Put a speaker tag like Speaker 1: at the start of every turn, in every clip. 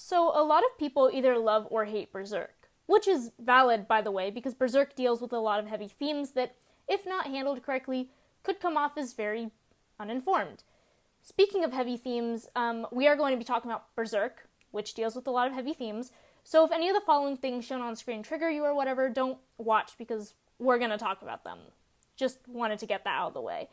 Speaker 1: So a lot of people either love or hate Berserk, which is valid, by the way, because Berserk deals with a lot of heavy themes that, if not handled correctly, could come off as very uninformed. Speaking of heavy themes, we are going to be talking about Berserk, which deals with a lot of heavy themes. So if any of the following things shown on screen trigger you or whatever, don't watch because we're going to talk about them. Just wanted to get that out of the way.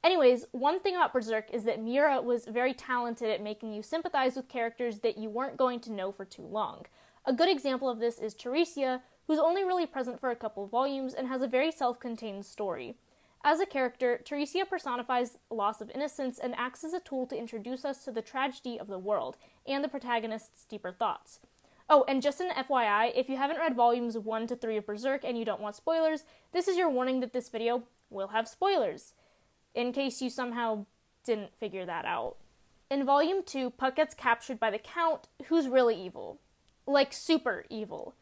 Speaker 1: Anyways, one thing about Berserk is that Miura was very talented at making you sympathize with characters that you weren't going to know for too long. A good example of this is Theresia, who's only really present for a couple of volumes and has a very self-contained story. As a character, Theresia personifies loss of innocence and acts as a tool to introduce us to the tragedy of the world and the protagonist's deeper thoughts. Oh, and just an FYI, if you haven't read volumes 1 to 3 of Berserk and you don't want spoilers, this is your warning that this video will have spoilers, in case you somehow didn't figure that out. In Volume 2, Puck gets captured by the Count, who's really evil. Like, super evil.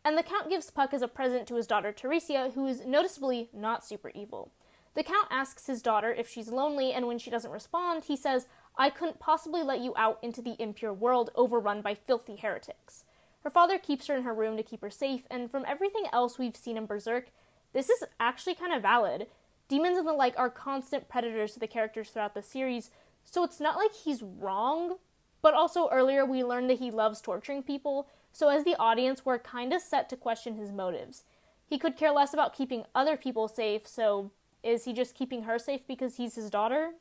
Speaker 1: And the Count gives Puck as a present to his daughter Theresia, who is noticeably not super evil. The Count asks his daughter if she's lonely, and when she doesn't respond, he says, "I couldn't possibly let you out into the impure world overrun by filthy heretics." Her father keeps her in her room to keep her safe, and from everything else we've seen in Berserk, this is actually kind of valid. Demons and the like are constant predators to the characters throughout the series, so it's not like he's wrong, but also earlier we learned that he loves torturing people, so as the audience we're kinda set to question his motives. He could care less about keeping other people safe, so is he just keeping her safe because he's his daughter?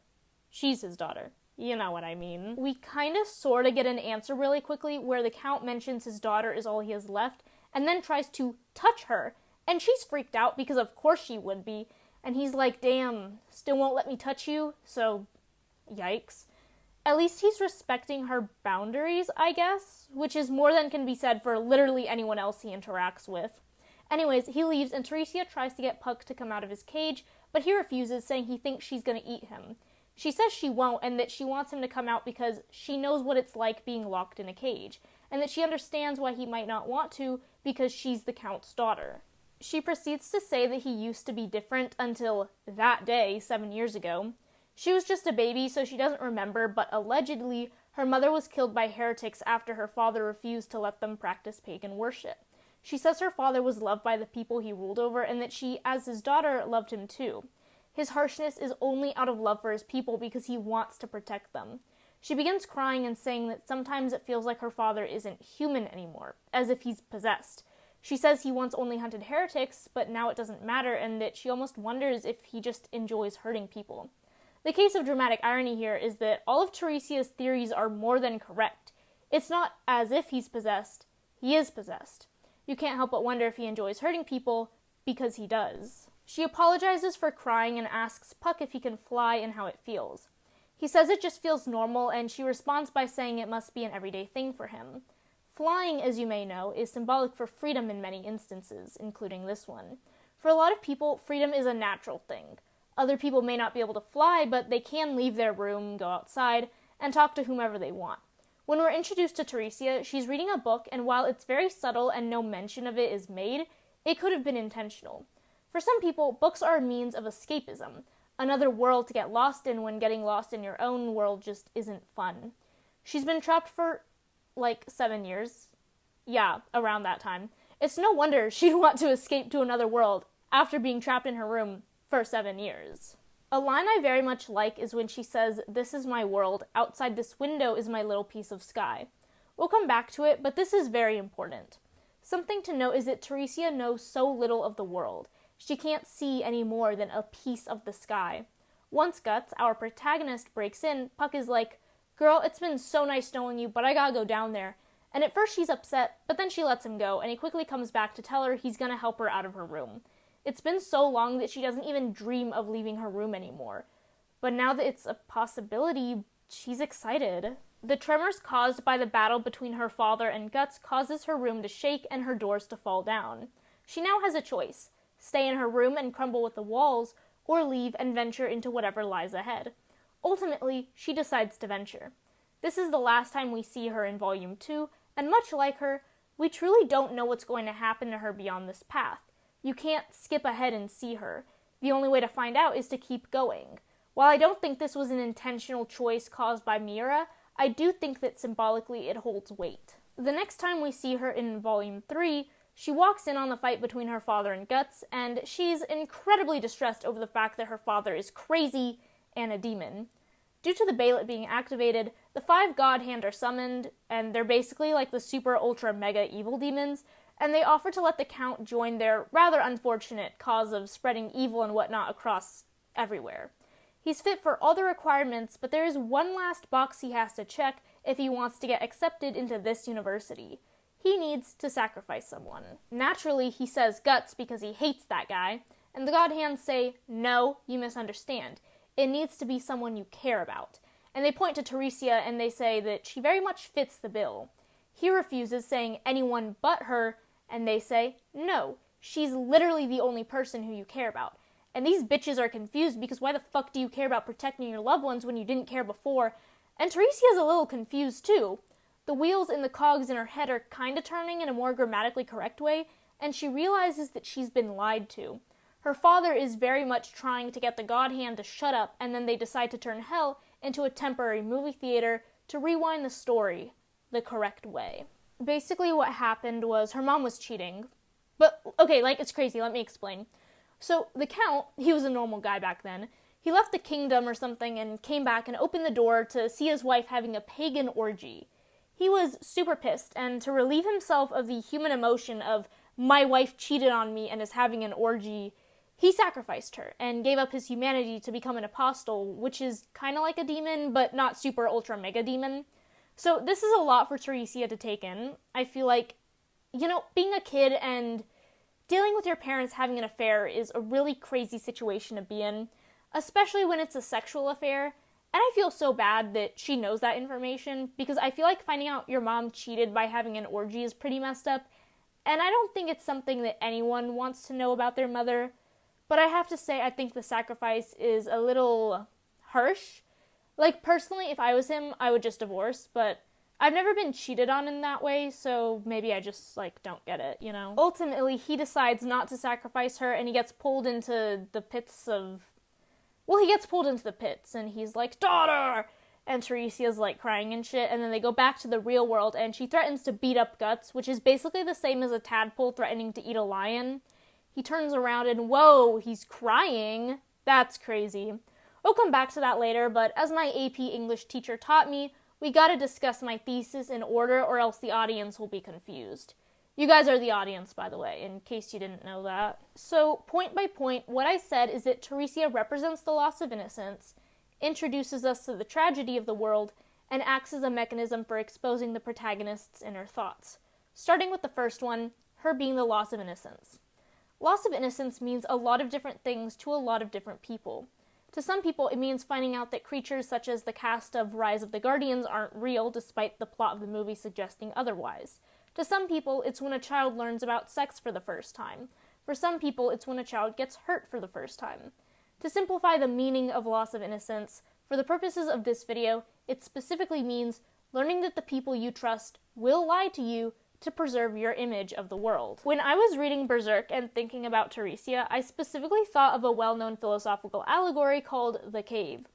Speaker 1: She's his daughter. You know what I mean. We kinda sorta get an answer really quickly where the Count mentions his daughter is all he has left, and then tries to touch her, and she's freaked out because of course she would be, and he's like, damn, still won't let me touch you? So, yikes. At least he's respecting her boundaries, I guess, which is more than can be said for literally anyone else he interacts with. Anyways, he leaves and Theresia tries to get Puck to come out of his cage, but he refuses, saying he thinks she's gonna eat him. She says she won't, and that she wants him to come out because she knows what it's like being locked in a cage, and that she understands why he might not want to because she's the Count's daughter. She proceeds to say that he used to be different until that day, 7 years ago. She was just a baby, so she doesn't remember, but allegedly, her mother was killed by heretics after her father refused to let them practice pagan worship. She says her father was loved by the people he ruled over, and that she, as his daughter, loved him too. His harshness is only out of love for his people because he wants to protect them. She begins crying and saying that sometimes it feels like her father isn't human anymore, as if he's possessed. She says he once only hunted heretics, but now it doesn't matter, and that she almost wonders if he just enjoys hurting people. The case of dramatic irony here is that all of Theresia's theories are more than correct. It's not as if he's possessed, he is possessed. You can't help but wonder if he enjoys hurting people, because he does. She apologizes for crying and asks Puck if he can fly and how it feels. He says it just feels normal, and she responds by saying it must be an everyday thing for him. Flying, as you may know, is symbolic for freedom in many instances, including this one. For a lot of people, freedom is a natural thing. Other people may not be able to fly, but they can leave their room, go outside, and talk to whomever they want. When we're introduced to Theresia, she's reading a book, and while it's very subtle and no mention of it is made, it could have been intentional. For some people, books are a means of escapism, another world to get lost in when getting lost in your own world just isn't fun. She's been trapped for 7 years. Yeah, around that time. It's no wonder she'd want to escape to another world after being trapped in her room for 7 years. A line I very much like is when she says, "This is my world, outside this window is my little piece of sky." We'll come back to it, but this is very important. Something to note is that Theresia knows so little of the world. She can't see any more than a piece of the sky. Once Guts, our protagonist, breaks in, Puck is like, "Girl, it's been so nice knowing you, but I gotta go down there." And at first she's upset, but then she lets him go, and he quickly comes back to tell her he's gonna help her out of her room. It's been so long that she doesn't even dream of leaving her room anymore. But now that it's a possibility, she's excited. The tremors caused by the battle between her father and Guts causes her room to shake and her doors to fall down. She now has a choice: stay in her room and crumble with the walls, or leave and venture into whatever lies ahead. Ultimately, she decides to venture. This is the last time we see her in Volume 2, and much like her, we truly don't know what's going to happen to her beyond this path. You can't skip ahead and see her. The only way to find out is to keep going. While I don't think this was an intentional choice caused by Miura, I do think that symbolically it holds weight. The next time we see her in Volume 3, she walks in on the fight between her father and Guts, and she's incredibly distressed over the fact that her father is crazy and a demon. Due to the Bailet being activated, the 5 God Hand are summoned, and they're basically like the super ultra mega evil demons, and they offer to let the Count join their rather unfortunate cause of spreading evil and whatnot across everywhere. He's fit for all the requirements, but there is one last box he has to check if he wants to get accepted into this university. He needs to sacrifice someone. Naturally, he says Guts because he hates that guy, and the God Hands say, no, you misunderstand. It needs to be someone you care about. And they point to Theresia and they say that she very much fits the bill. He refuses, saying anyone but her, and they say, no, she's literally the only person who you care about. And these bitches are confused because why the fuck do you care about protecting your loved ones when you didn't care before? And Theresia's a little confused too. The wheels and the cogs in her head are kinda turning in a more grammatically correct way, and she realizes that she's been lied to. Her father is very much trying to get the God Hand to shut up, and then they decide to turn hell into a temporary movie theater to rewind the story the correct way. Basically what happened was her mom was cheating. But, okay, it's crazy, let me explain. So, the Count, he was a normal guy back then, he left the kingdom or something and came back and opened the door to see his wife having a pagan orgy. He was super pissed, and to relieve himself of the human emotion of, my wife cheated on me and is having an orgy, he sacrificed her and gave up his humanity to become an apostle, which is kind of like a demon, but not super ultra mega demon. So this is a lot for Theresia to take in. I feel like, being a kid and dealing with your parents having an affair is a really crazy situation to be in, especially when it's a sexual affair. And I feel so bad that she knows that information, because I feel like finding out your mom cheated by having an orgy is pretty messed up, and I don't think it's something that anyone wants to know about their mother. But I have to say, I think the sacrifice is a little harsh. Personally, if I was him, I would just divorce, but I've never been cheated on in that way, so maybe I just, don't get it, Ultimately, he decides not to sacrifice her, and he gets pulled into the pits of... he gets pulled into the pits, and he's like, daughter! And Theresia's, crying and shit, and then they go back to the real world, and she threatens to beat up Guts, which is basically the same as a tadpole threatening to eat a lion. He turns around and, whoa, he's crying. That's crazy. We'll come back to that later, but as my AP English teacher taught me, we gotta discuss my thesis in order or else the audience will be confused. You guys are the audience, by the way, in case you didn't know that. So, point by point, what I said is that Theresia represents the loss of innocence, introduces us to the tragedy of the world, and acts as a mechanism for exposing the protagonist's inner thoughts. Starting with the first one, her being the loss of innocence. Loss of innocence means a lot of different things to a lot of different people. To some people, it means finding out that creatures such as the cast of Rise of the Guardians aren't real, despite the plot of the movie suggesting otherwise. To some people, it's when a child learns about sex for the first time. For some people, it's when a child gets hurt for the first time. To simplify the meaning of loss of innocence, for the purposes of this video, it specifically means learning that the people you trust will lie to you to preserve your image of the world. When I was reading Berserk and thinking about Theresia, I specifically thought of a well-known philosophical allegory called The Cave.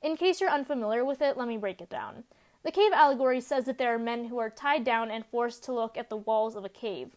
Speaker 1: In case you're unfamiliar with it, let me break it down. The cave allegory says that there are men who are tied down and forced to look at the walls of a cave.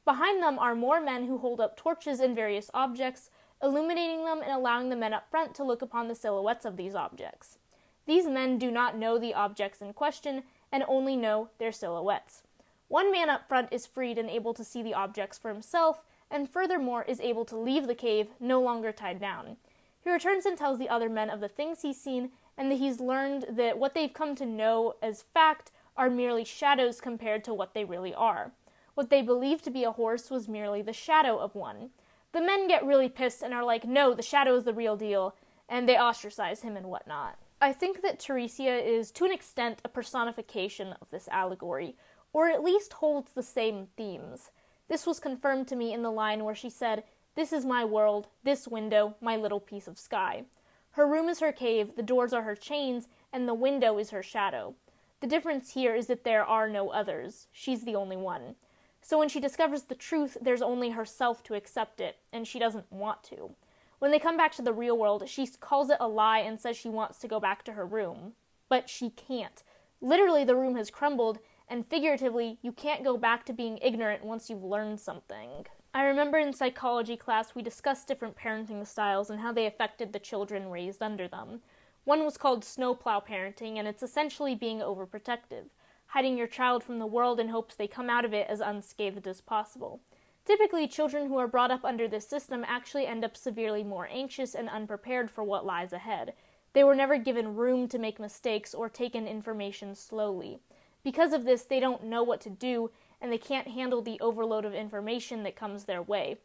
Speaker 1: Behind them are more men who hold up torches and various objects, illuminating them and allowing the men up front to look upon the silhouettes of these objects. These men do not know the objects in question and only know their silhouettes. One man up front is freed and able to see the objects for himself, and furthermore is able to leave the cave, no longer tied down. He returns and tells the other men of the things he's seen, and that he's learned that what they've come to know as fact are merely shadows compared to what they really are. What they believed to be a horse was merely the shadow of one. The men get really pissed and are like, no, the shadow is the real deal, and they ostracize him and whatnot. I think that Theresia is, to an extent, a personification of this allegory, or at least holds the same themes. This was confirmed to me in the line where she said, "This is my world, this window, my little piece of sky." Her room is her cave, the doors are her chains, and the window is her shadow. The difference here is that there are no others. She's the only one. So when she discovers the truth, there's only herself to accept it, and she doesn't want to. When they come back to the real world, she calls it a lie and says she wants to go back to her room. But she can't. Literally, the room has crumbled, and figuratively, you can't go back to being ignorant once you've learned something. I remember in psychology class we discussed different parenting styles and how they affected the children raised under them. One was called snowplow parenting, and it's essentially being overprotective, hiding your child from the world in hopes they come out of it as unscathed as possible. Typically, children who are brought up under this system actually end up severely more anxious and unprepared for what lies ahead. They were never given room to make mistakes or take in information slowly. Because of this, they don't know what to do, and they can't handle the overload of information that comes their way.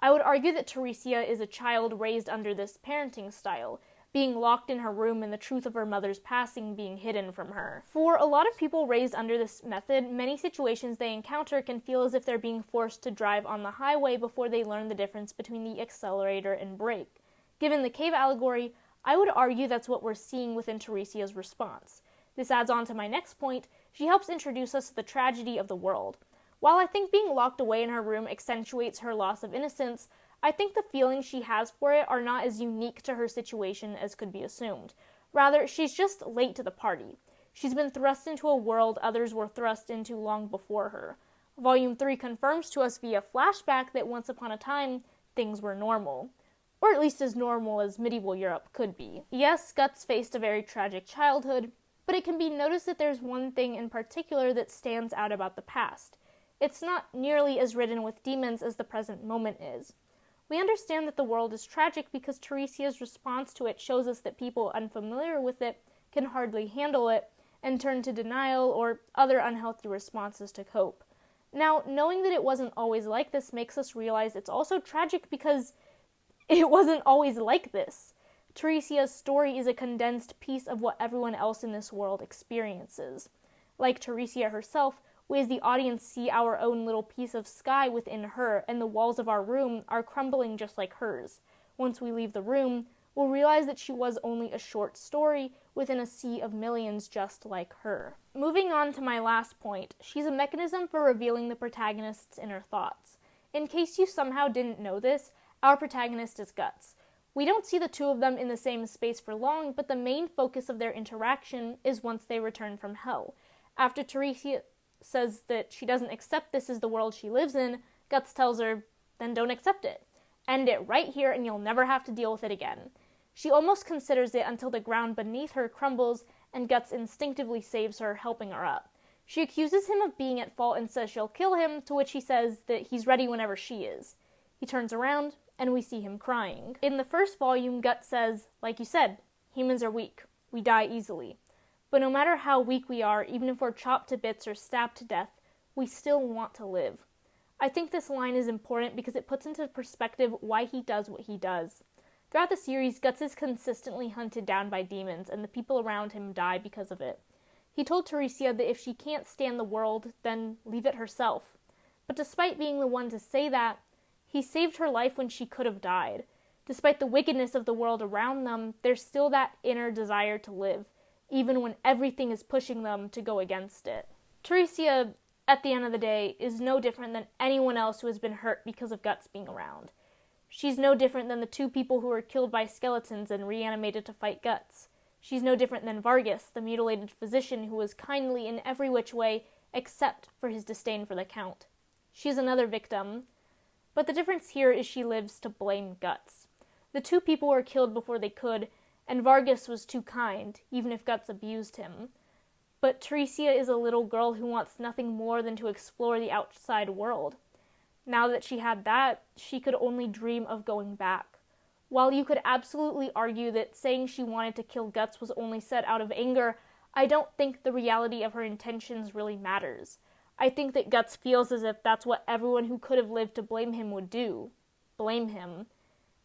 Speaker 1: I would argue that Theresia is a child raised under this parenting style, being locked in her room and the truth of her mother's passing being hidden from her. For a lot of people raised under this method, many situations they encounter can feel as if they're being forced to drive on the highway before they learn the difference between the accelerator and brake. Given the cave allegory, I would argue that's what we're seeing within Theresia's response. This adds on to my next point. She helps introduce us to the tragedy of the world. While I think being locked away in her room accentuates her loss of innocence, I think the feelings she has for it are not as unique to her situation as could be assumed. Rather, she's just late to the party. She's been thrust into a world others were thrust into long before her. Volume 3 confirms to us via flashback that once upon a time, things were normal. Or at least as normal as medieval Europe could be. Yes, Guts faced a very tragic childhood, but it can be noticed that there's one thing in particular that stands out about the past. It's not nearly as ridden with demons as the present moment is. We understand that the world is tragic because Theresia's response to it shows us that people unfamiliar with it can hardly handle it and turn to denial or other unhealthy responses to cope. Now, knowing that it wasn't always like this makes us realize it's also tragic because it wasn't always like this. Theresia's story is a condensed piece of what everyone else in this world experiences. Like Theresia herself, we as the audience see our own little piece of sky within her, and the walls of our room are crumbling just like hers. Once we leave the room, we'll realize that she was only a short story within a sea of millions just like her. Moving on to my last point, she's a mechanism for revealing the protagonist's inner thoughts. In case you somehow didn't know this, our protagonist is Guts. We don't see the two of them in the same space for long, but the main focus of their interaction is once they return from hell. After Theresia says that she doesn't accept this as the world she lives in, Guts tells her, then don't accept it. End it right here and you'll never have to deal with it again. She almost considers it until the ground beneath her crumbles and Guts instinctively saves her, helping her up. She accuses him of being at fault and says she'll kill him, to which he says that he's ready whenever she is. He turns around and we see him crying. In the first volume, Guts says, like you said, humans are weak. We die easily. But no matter how weak we are, even if we're chopped to bits or stabbed to death, we still want to live. I think this line is important because it puts into perspective why he does what he does. Throughout the series, Guts is consistently hunted down by demons, and the people around him die because of it. He told Theresia that if she can't stand the world, then leave it herself. But despite being the one to say that, he saved her life when she could have died. Despite the wickedness of the world around them, there's still that inner desire to live, even when everything is pushing them to go against it. Theresia, at the end of the day, is no different than anyone else who has been hurt because of Guts being around. She's no different than the two people who were killed by skeletons and reanimated to fight Guts. She's no different than Vargas, the mutilated physician who was kindly in every which way except for his disdain for the Count. She's another victim, but the difference here is she lives to blame Guts. The two people were killed before they could, and Vargas was too kind, even if Guts abused him. But Theresia is a little girl who wants nothing more than to explore the outside world. Now that she had that, she could only dream of going back. While you could absolutely argue that saying she wanted to kill Guts was only said out of anger, I don't think the reality of her intentions really matters. I think that Guts feels as if that's what everyone who could have lived to blame him would do. Blame him.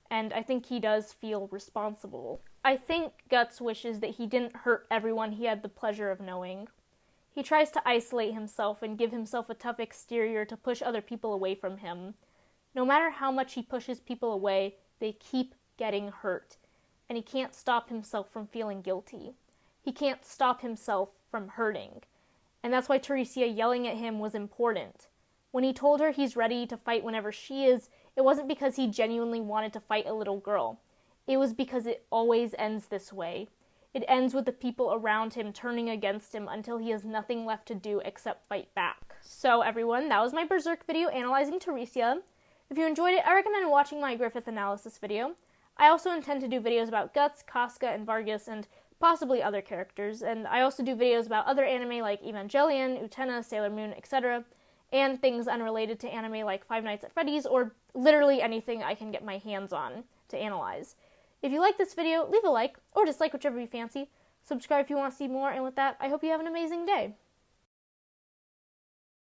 Speaker 1: And I think he does feel responsible. I think Guts wishes that he didn't hurt everyone he had the pleasure of knowing. He tries to isolate himself and give himself a tough exterior to push other people away from him. No matter how much he pushes people away, they keep getting hurt. And he can't stop himself from feeling guilty. He can't stop himself from hurting. And that's why Theresia yelling at him was important. When he told her he's ready to fight whenever she is, it wasn't because he genuinely wanted to fight a little girl. It was because it always ends this way. it ends with the people around him turning against him until he has nothing left to do except fight back. So everyone, that was my Berserk video analyzing Theresia. If you enjoyed it, I recommend watching my Griffith analysis video. I also intend to do videos about Guts, Casca, and Vargas, and possibly other characters, and I also do videos about other anime like Evangelion, Utena, Sailor Moon, etc., and things unrelated to anime like Five Nights at Freddy's, or literally anything I can get my hands on to analyze. If you like this video, leave a like, or dislike, whichever you fancy. Subscribe if you want to see more, and with that, I hope you have an amazing day.